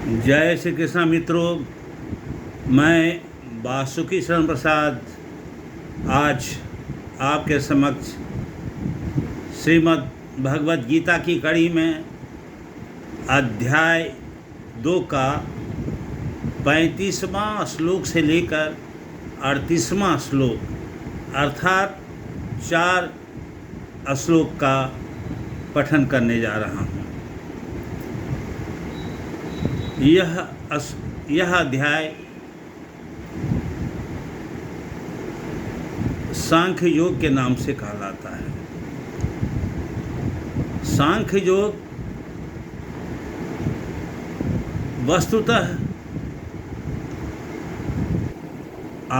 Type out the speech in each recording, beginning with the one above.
जय श्री कृष्ण मित्रों। मैं वासुकी शरण प्रसाद आज आपके समक्ष श्रीमद् भगवद गीता की कड़ी में अध्याय 2 का 35वां श्लोक से लेकर 38वां श्लोक अर्थात 4 श्लोक का पठन करने जा रहा हूँ। यह अध्याय सांख्य योग के नाम से कहलाता है। सांख्य योग वस्तुतः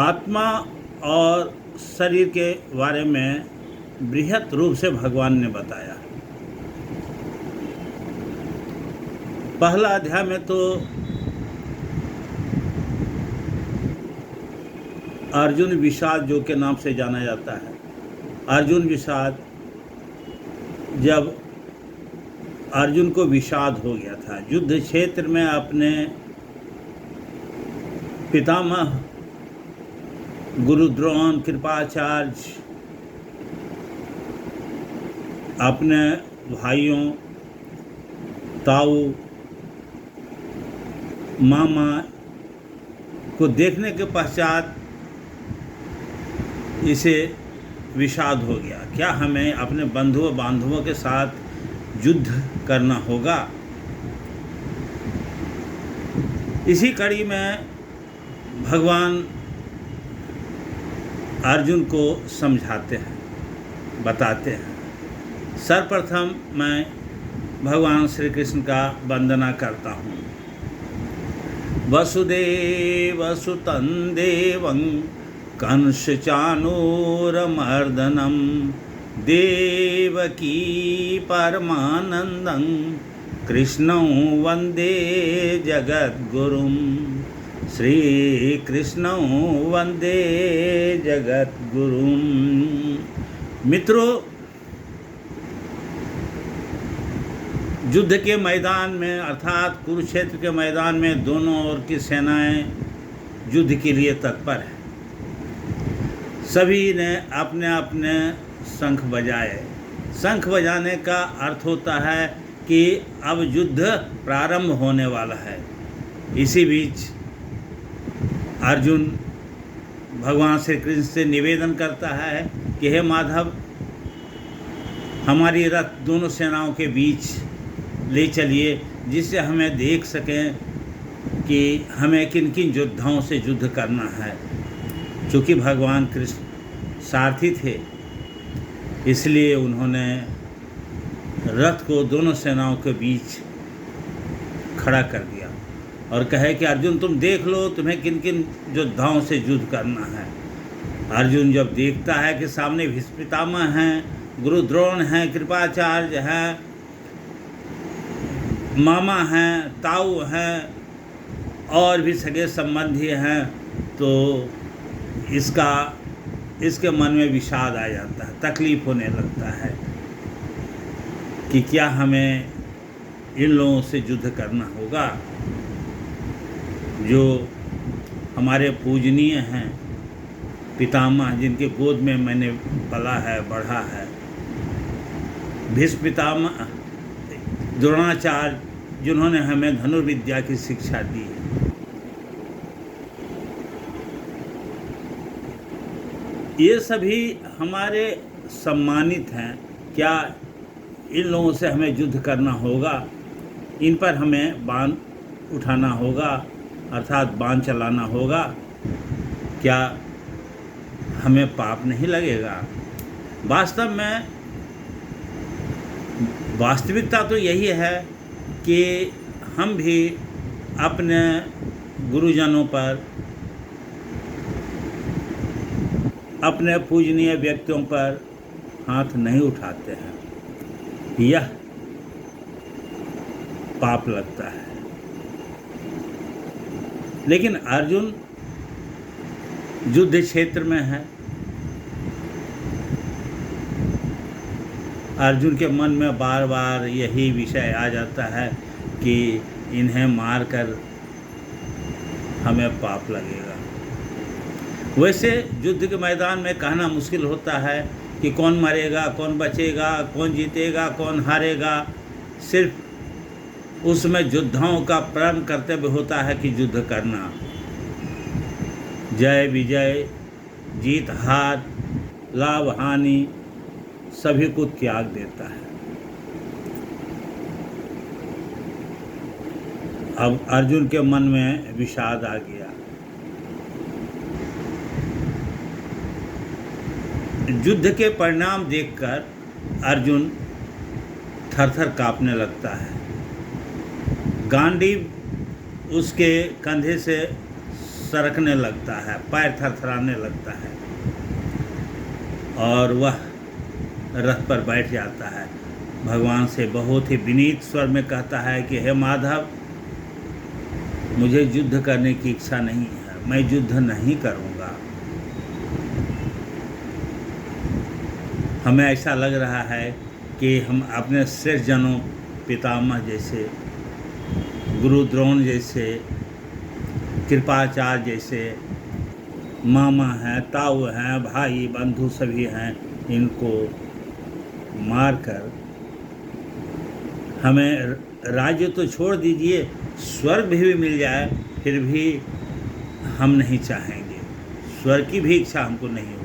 आत्मा और शरीर के बारे में बृहत रूप से भगवान ने बताया। पहला अध्याय में तो अर्जुन विषाद योग के नाम से जाना जाता है। अर्जुन विषाद, जब अर्जुन को विषाद हो गया था युद्ध क्षेत्र में, अपने पितामह गुरु द्रोण, कृपाचार्य, अपने भाइयों ताऊ, मामा को देखने के पश्चात इसे विषाद हो गया। क्या हमें अपने बंधुओं बांधवों के साथ युद्ध करना होगा? इसी कड़ी में भगवान अर्जुन को समझाते हैं, बताते हैं। सर्वप्रथम मैं भगवान श्री कृष्ण का वंदना करता हूँ। वसुदेवसुतं देवं कंसचाणूरमर्दनं देवकी परमानन्दं कृष्णं वन्दे जगद्गुरुं। श्रीकृष्णं वन्दे जगद्गुरुं। मित्रों, युद्ध के मैदान में अर्थात कुरुक्षेत्र के मैदान में दोनों ओर की सेनाएं युद्ध के लिए तत्पर हैं। सभी ने अपने अपने शंख बजाए। शंख बजाने का अर्थ होता है कि अब युद्ध प्रारंभ होने वाला है। इसी बीच अर्जुन भगवान श्री कृष्ण से निवेदन करता है कि हे माधव, हमारी रथ दोनों सेनाओं के बीच ले चलिए, जिससे हमें देख सकें कि हमें किन किन योद्धाओं से युद्ध करना है। चूँकि भगवान कृष्ण सारथी थे, इसलिए उन्होंने रथ को दोनों सेनाओं के बीच खड़ा कर दिया और कहे कि अर्जुन, तुम देख लो तुम्हें किन किन योद्धाओं से युद्ध करना है। अर्जुन जब देखता है कि सामने भीष्म पितामह हैं, गुरु द्रोण हैं, कृपाचार्य हैं, मामा हैं, ताऊ हैं और भी सगे संबंधी हैं, तो इसके मन में विषाद आ जाता है, तकलीफ होने लगता है कि क्या हमें इन लोगों से युद्ध करना होगा जो हमारे पूजनीय हैं, पितामह, जिनके गोद में मैंने पला है, बढ़ा है। भीष्म पितामह, द्रोणाचार्य, जिन्होंने हमें धनुर्विद्या की शिक्षा दी है। ये सभी हमारे सम्मानित हैं। क्या इन लोगों से हमें युद्ध करना होगा? इन पर हमें बाण उठाना होगा, अर्थात बाण चलाना होगा? क्या हमें पाप नहीं लगेगा? वास्तव में वास्तविकता तो यही है कि हम भी अपने गुरुजनों पर, अपने पूजनीय व्यक्तियों पर हाथ नहीं उठाते हैं। यह पाप लगता है। लेकिन अर्जुन युद्ध क्षेत्र में है। अर्जुन के मन में बार बार यही विषय आ जाता है कि इन्हें मारकर हमें पाप लगेगा। वैसे युद्ध के मैदान में कहना मुश्किल होता है कि कौन मरेगा, कौन बचेगा, कौन जीतेगा, कौन हारेगा। सिर्फ उसमें योद्धाओं का परम कर्तव्य होता है कि युद्ध करना। जय विजय, जीत हार, लाभ हानि सभी को त्याग देता है। अब अर्जुन के मन में विषाद आ गया। युद्ध के परिणाम देखकर अर्जुन थरथर कांपने लगता है। गांडीव उसके कंधे से सरकने लगता है, पैर थरथराने लगता है और वह रथ पर बैठ जाता है। भगवान से बहुत ही विनीत स्वर में कहता है कि हे माधव, मुझे युद्ध करने की इच्छा नहीं है, मैं युद्ध नहीं करूँगा। हमें ऐसा लग रहा है कि हम अपने श्रेष्ठ जनों, पितामह जैसे, गुरु द्रोण जैसे, कृपाचार्य जैसे, मामा हैं, ताऊ हैं, भाई बंधु सभी हैं, इनको मारकर हमें राज्य तो छोड़ दीजिए, स्वर्ग भी मिल जाए फिर भी हम नहीं चाहेंगे। स्वर्ग की भी इच्छा हमको नहीं होगी।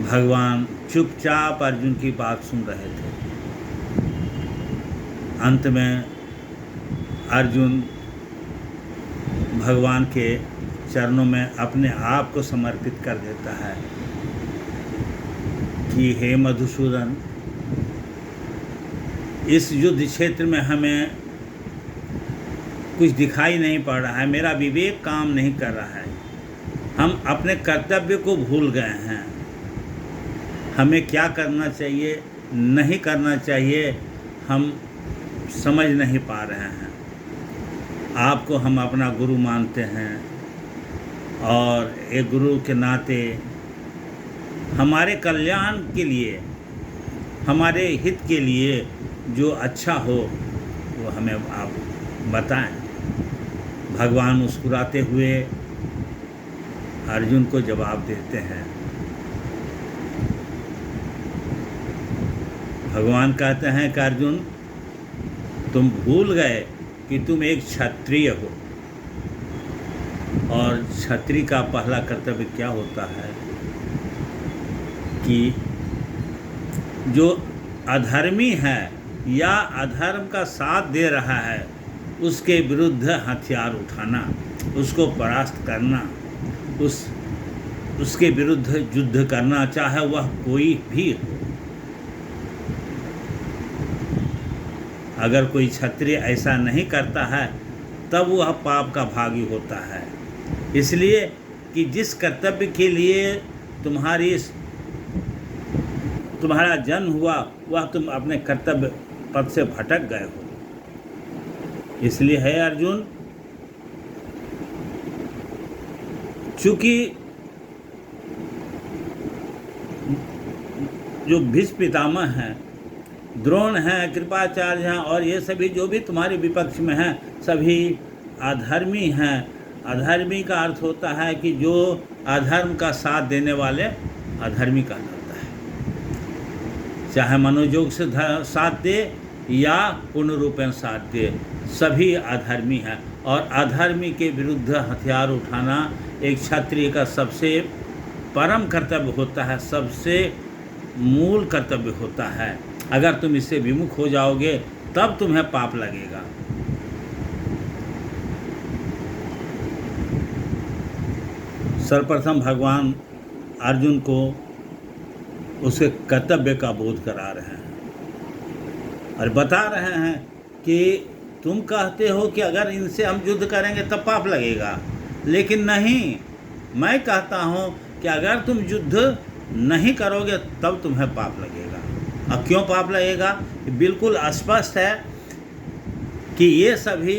भगवान चुपचाप अर्जुन की बात सुन रहे थे। अंत में अर्जुन भगवान के चरणों में अपने आप को समर्पित कर देता है कि हे मधुसूदन, इस युद्ध क्षेत्र में हमें कुछ दिखाई नहीं पड़ रहा है, मेरा विवेक काम नहीं कर रहा है, हम अपने कर्तव्य को भूल गए हैं। हमें क्या करना चाहिए, नहीं करना चाहिए, हम समझ नहीं पा रहे हैं। आपको हम अपना गुरु मानते हैं और एक गुरु के नाते हमारे कल्याण के लिए, हमारे हित के लिए जो अच्छा हो वो हमें आप बताएं। भगवान मुस्कुराते हुए अर्जुन को जवाब देते हैं। भगवान कहते हैं कि अर्जुन, तुम भूल गए कि तुम एक क्षत्रिय हो और क्षत्रिय का पहला कर्तव्य क्या होता है कि जो अधर्मी है या अधर्म का साथ दे रहा है उसके विरुद्ध हथियार उठाना, उसको परास्त करना, उसके विरुद्ध युद्ध करना, चाहे वह कोई भी हो। अगर कोई क्षत्रिय ऐसा नहीं करता है तब वह पाप का भागी होता है। इसलिए कि जिस कर्तव्य के लिए तुम्हारा जन्म हुआ वह तुम अपने कर्तव्य पथ से भटक गए हो। इसलिए है अर्जुन, चूंकि जो भीष्म पितामह हैं, द्रोण हैं, कृपाचार्य हैं और ये सभी जो भी तुम्हारे विपक्ष में हैं सभी अधर्मी हैं। अधर्मी का अर्थ होता है कि जो अधर्म का साथ देने वाले अधर्मी कहलाता है। चाहे मनोयोग से साथ दे या पूर्ण रूपेण साथ दे, सभी अधर्मी हैं। और अधर्मी के विरुद्ध हथियार उठाना एक क्षत्रिय का सबसे परम कर्तव्य होता है, सबसे मूल कर्तव्य होता है। अगर तुम इससे विमुख हो जाओगे तब तुम्हें पाप लगेगा। सर्वप्रथम भगवान अर्जुन को उसके कर्तव्य का बोध करा रहे हैं और बता रहे हैं कि तुम कहते हो कि अगर इनसे हम युद्ध करेंगे तब पाप लगेगा, लेकिन नहीं, मैं कहता हूँ कि अगर तुम युद्ध नहीं करोगे तब तुम्हें पाप लगेगा। अब क्यों पाप लगेगा? बिल्कुल स्पष्ट है कि ये सभी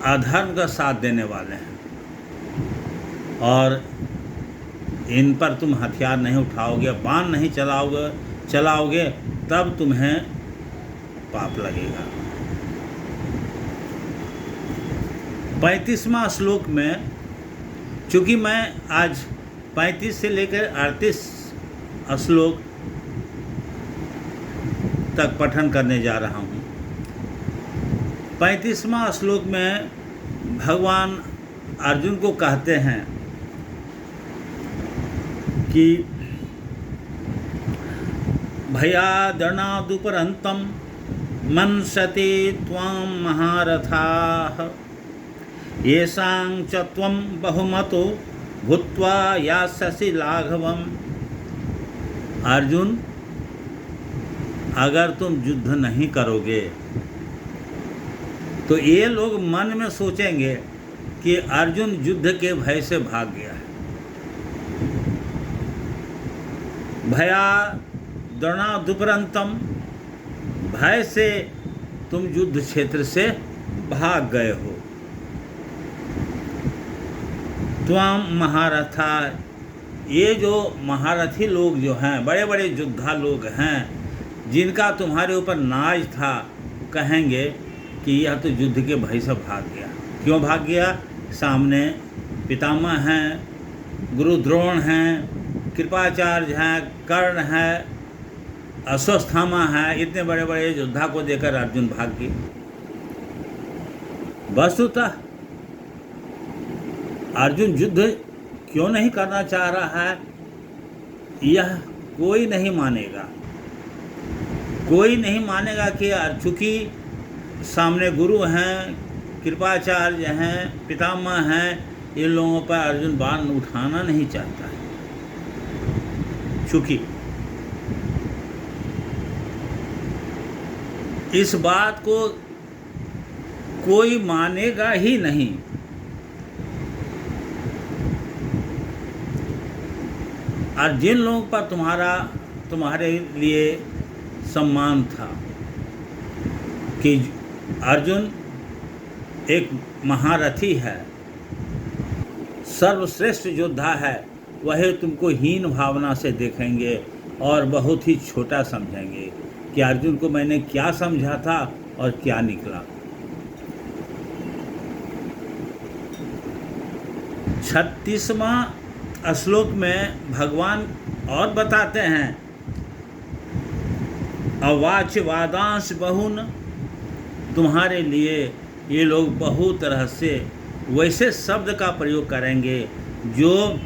अधर्म का साथ देने वाले हैं और इन पर तुम हथियार नहीं उठाओगे, बाण नहीं चलाओगे चलाओगे तब तुम्हें पाप लगेगा। 35वां श्लोक में, चूँकि मैं आज 35 से लेकर 38 श्लोक तक पठन करने जा रहा हूँ। 35वां श्लोक में भगवान अर्जुन को कहते हैं कि भयादर्णादुपरन्तं मंसते त्वां महारथाः येषां च त्वं बहुमतो भूत्वा यास्यसि लाघवम्। अर्जुन, अगर तुम युद्ध नहीं करोगे तो ये लोग मन में सोचेंगे कि अर्जुन युद्ध के भय से भाग गया है। भयादर्णादुपरन्तं, भय से तुम युद्ध क्षेत्र से भाग गए हो। त्वां महारथा, ये जो महारथी लोग जो हैं, बड़े बड़े योद्धा लोग हैं, जिनका तुम्हारे ऊपर नाज था, कहेंगे कि यह तो युद्ध के भय से भाग गया। क्यों भाग गया? सामने पितामह हैं, गुरु द्रोण हैं, कृपाचार्य हैं, कर्ण है, अश्वत्थामा है, इतने बड़े बड़े योद्धा को देखकर अर्जुन भाग गए। वस्तुतः अर्जुन युद्ध क्यों नहीं करना चाह रहा है, यह कोई नहीं मानेगा। कोई नहीं मानेगा कि चूँकि सामने गुरु हैं, कृपाचार्य हैं, पितामह हैं, इन लोगों पर अर्जुन बाण उठाना नहीं चाहता है। चूँकि इस बात को कोई मानेगा ही नहीं। और जिन लोगों पर तुम्हारे लिए सम्मान था कि अर्जुन एक महारथी है, सर्वश्रेष्ठ योद्धा है, वह तुमको हीन भावना से देखेंगे और बहुत ही छोटा समझेंगे कि अर्जुन को मैंने क्या समझा था और क्या निकला। 36वां श्लोक में भगवान और बताते हैं, अवाच्य वादांश बहुन, तुम्हारे लिए ये लोग बहुत तरह से वैसे शब्द का प्रयोग करेंगे जो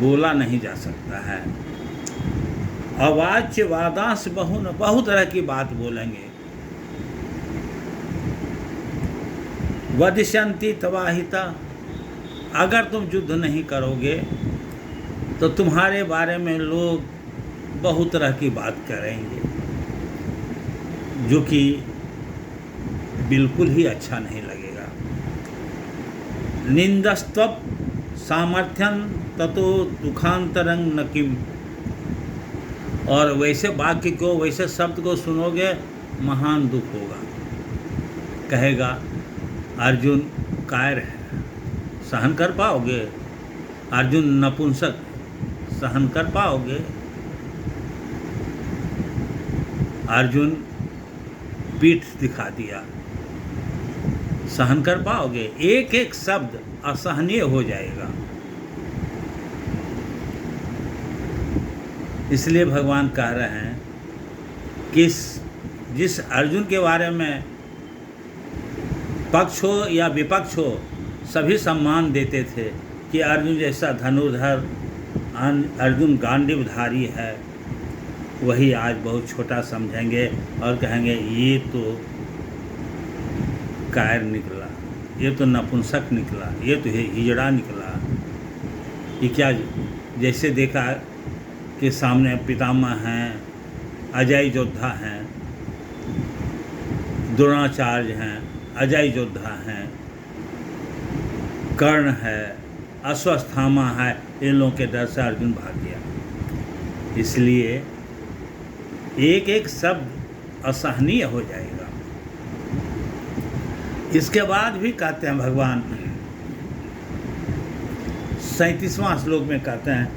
बोला नहीं जा सकता है। अवाच्य वादांश बहुन, बहुत तरह की बात बोलेंगे। वदिष्यन्ति तवाहिता, अगर तुम युद्ध नहीं करोगे तो तुम्हारे बारे में लोग बहुत तरह की बात करेंगे जो कि बिल्कुल ही अच्छा नहीं लगेगा। निंदस्त्वप सामर्थ्यं ततो दुखांतरं न किम, और वैसे वाक्य को, वैसे शब्द को सुनोगे महान दुख होगा। कहेगा अर्जुन कायर है, सहन कर पाओगे? अर्जुन नपुंसक, सहन कर पाओगे? अर्जुन पीठ दिखा दिया, सहन कर पाओगे? एक एक शब्द असहनीय हो जाएगा। इसलिए भगवान कह रहे हैं कि जिस अर्जुन के बारे में पक्ष हो या विपक्ष हो, सभी सम्मान देते थे कि अर्जुन जैसा धनुर्धर, अर्जुन गांडीवधारी है, वही आज बहुत छोटा समझेंगे और कहेंगे ये तो कायर निकला, ये तो नपुंसक निकला, ये तो हिजड़ा निकला। ये क्या, जैसे देखा कि सामने पितामह हैं, अजय योद्धा हैं, द्रोणाचार्य हैं, अजय योद्धा हैं, कर्ण है, अश्वत्थामा है, इन लोगों के डर से अर्जुन भाग गया। इसलिए एक एक शब्द असहनीय हो जाएगा। इसके बाद भी कहते हैं भगवान 37वां श्लोक में कहते हैं,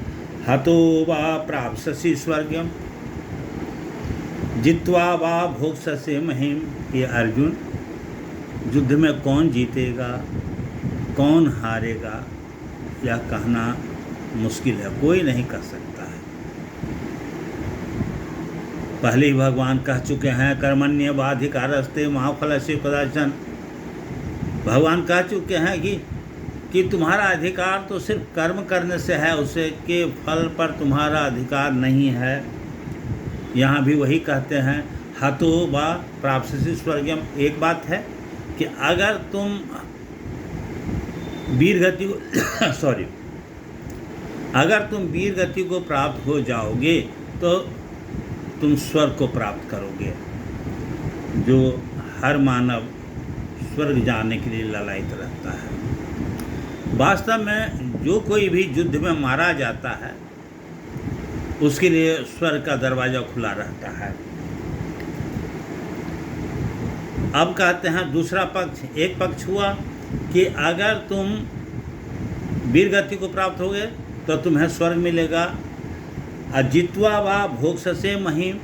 हतो वा प्राप्स्यसि स्वर्गम जित्वा वा भोक्ष्यसि महीम। ये अर्जुन, युद्ध में कौन जीतेगा कौन हारेगा यह कहना मुश्किल है, कोई नहीं कर सकता है। पहले ही भगवान कह चुके हैं कर्मण्येवाधिकारस्ते मा फलस्य कदाचन। भगवान कह चुके हैं कि तुम्हारा अधिकार तो सिर्फ कर्म करने से है, उसे के फल पर तुम्हारा अधिकार नहीं है। यहाँ भी वही कहते हैं हतो वा प्राप्स्यसि स्वर्गम। एक बात है कि अगर तुम वीर गति को अगर तुम वीर गति को प्राप्त हो जाओगे तो तुम स्वर्ग को प्राप्त करोगे। जो हर मानव स्वर्ग जाने के लिए ललायित रहता है। वास्तव में जो कोई भी युद्ध में मारा जाता है उसके लिए स्वर्ग का दरवाज़ा खुला रहता है। अब कहते हैं दूसरा पक्ष, एक पक्ष हुआ कि अगर तुम वीर गति को प्राप्त होगे तो तुम्हें स्वर्ग मिलेगा। अजित्वा वा भोक्ष्यसे महीम,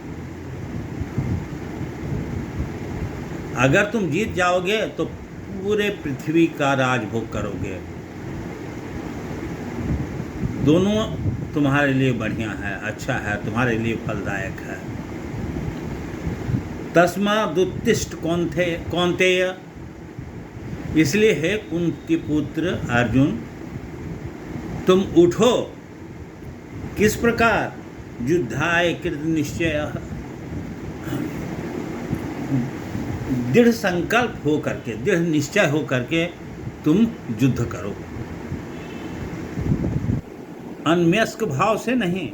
अगर तुम जीत जाओगे तो पूरे पृथ्वी का राजभोग करोगे। दोनों तुम्हारे लिए बढ़िया है, अच्छा है, तुम्हारे लिए फलदायक है। तस्मादुत्तिष्ठ कौन्तेय, इसलिए हे कुंती पुत्र अर्जुन, तुम उठो। किस प्रकार? युद्धाय कृत निश्चय, दृढ़ संकल्प हो करके, दृढ़ निश्चय हो करके तुम युद्ध करो। अन्यस्क भाव से नहीं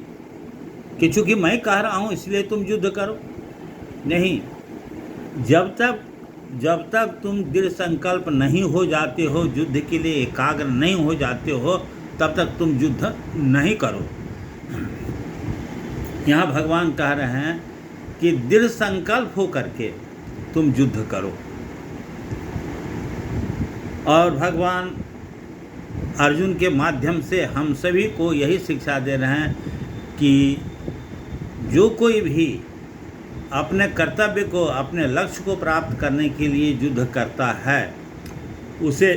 कि चूंकि मैं कह रहा हूं इसलिए तुम युद्ध करो, नहीं। जब तक तुम दृढ़ संकल्प नहीं हो जाते हो, युद्ध के लिए एकाग्र नहीं हो जाते हो, तब तक तुम युद्ध नहीं करो। यहाँ भगवान कह रहे हैं कि दृढ़ संकल्प हो करके तुम युद्ध करो। और भगवान अर्जुन के माध्यम से हम सभी को यही शिक्षा दे रहे हैं कि जो कोई भी अपने कर्तव्य को, अपने लक्ष्य को प्राप्त करने के लिए युद्ध करता है, उसे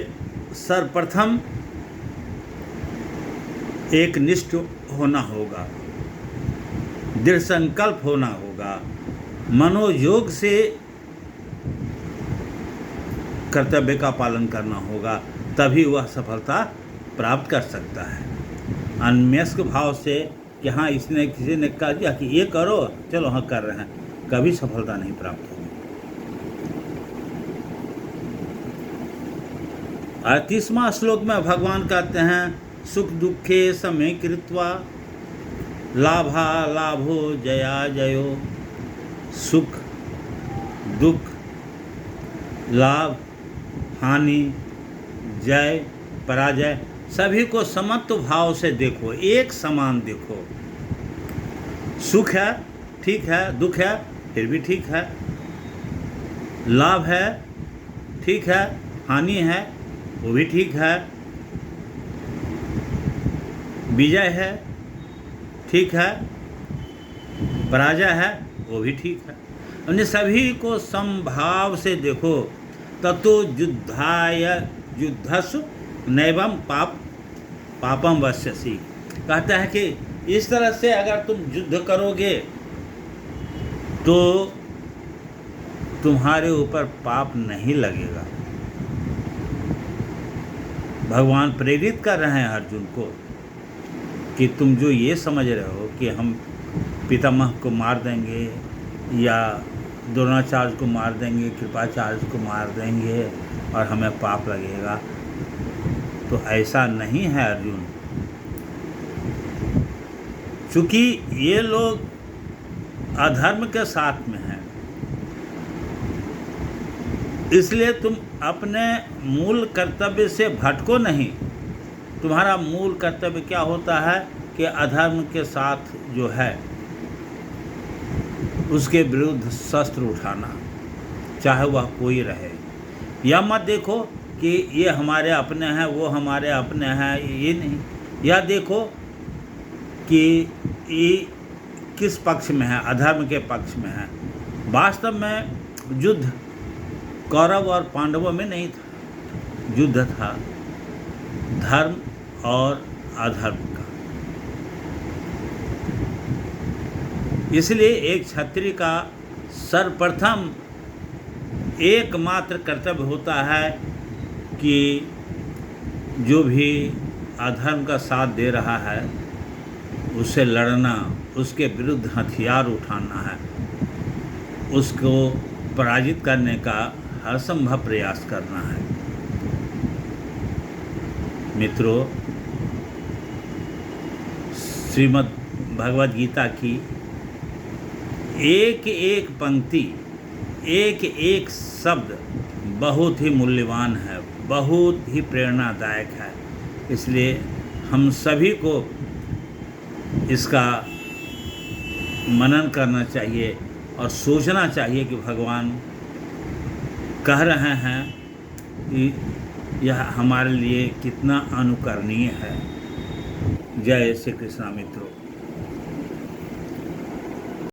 सर्वप्रथम एक निष्ठ होना होगा, दृढ़ संकल्प होना होगा, मनोयोग से कर्तव्य का पालन करना होगा, तभी वह सफलता प्राप्त कर सकता है। अन्यस्क भाव से कि हाँ इसने किसी ने कह दिया कि ये करो, चलो हाँ कर रहे हैं, कभी सफलता नहीं प्राप्त होगी। 38वां श्लोक में भगवान कहते हैं सुख दुखे समय कृत्वा लाभा लाभो जया जयो। सुख दुख लाभ हानि जय पराजय सभी को समत्व भाव से देखो, एक समान देखो। सुख है ठीक है, दुख है फिर भी ठीक है, लाभ है ठीक है, हानि है वो भी ठीक है, विजय है ठीक है, पराजय है वो भी ठीक है। अन्य सभी को समभाव से देखो। ततो युद्धाय युद्धस्व नैवम पापम वश्यसि। कहता है कि इस तरह से अगर तुम युद्ध करोगे तो तुम्हारे ऊपर पाप नहीं लगेगा। भगवान प्रेरित कर रहे हैं अर्जुन को कि तुम जो ये समझ रहे हो कि हम पितामह को मार देंगे या द्रोणाचार्य को मार देंगे, कृपाचार्य को मार देंगे और हमें पाप लगेगा, तो ऐसा नहीं है अर्जुन। चूँकि ये लोग अधर्म के साथ में हैं, इसलिए तुम अपने मूल कर्तव्य से भटको नहीं। तुम्हारा मूल कर्तव्य क्या होता है कि अधर्म के साथ जो है उसके विरुद्ध शस्त्र उठाना, चाहे वह कोई रहे। या मत देखो कि ये हमारे अपने हैं वो हमारे अपने हैं, ये नहीं। या देखो कि ये किस पक्ष में है, अधर्म के पक्ष में है। वास्तव में युद्ध कौरव और पांडवों में नहीं था, युद्ध था धर्म और अधर्म का। इसलिए एक क्षत्रिय का सर्वप्रथम एकमात्र कर्तव्य होता है कि जो भी अधर्म का साथ दे रहा है उससे लड़ना, उसके विरुद्ध हथियार उठाना है, उसको पराजित करने का हर संभव प्रयास करना है। मित्रों, श्रीमद् भगवद गीता की एक एक पंक्ति, एक एक शब्द बहुत ही मूल्यवान है, बहुत ही प्रेरणादायक है। इसलिए हम सभी को इसका मनन करना चाहिए और सोचना चाहिए कि भगवान कह रहे हैं कि यह हमारे लिए कितना अनुकरणीय है। जय श्री कृष्ण मित्रों।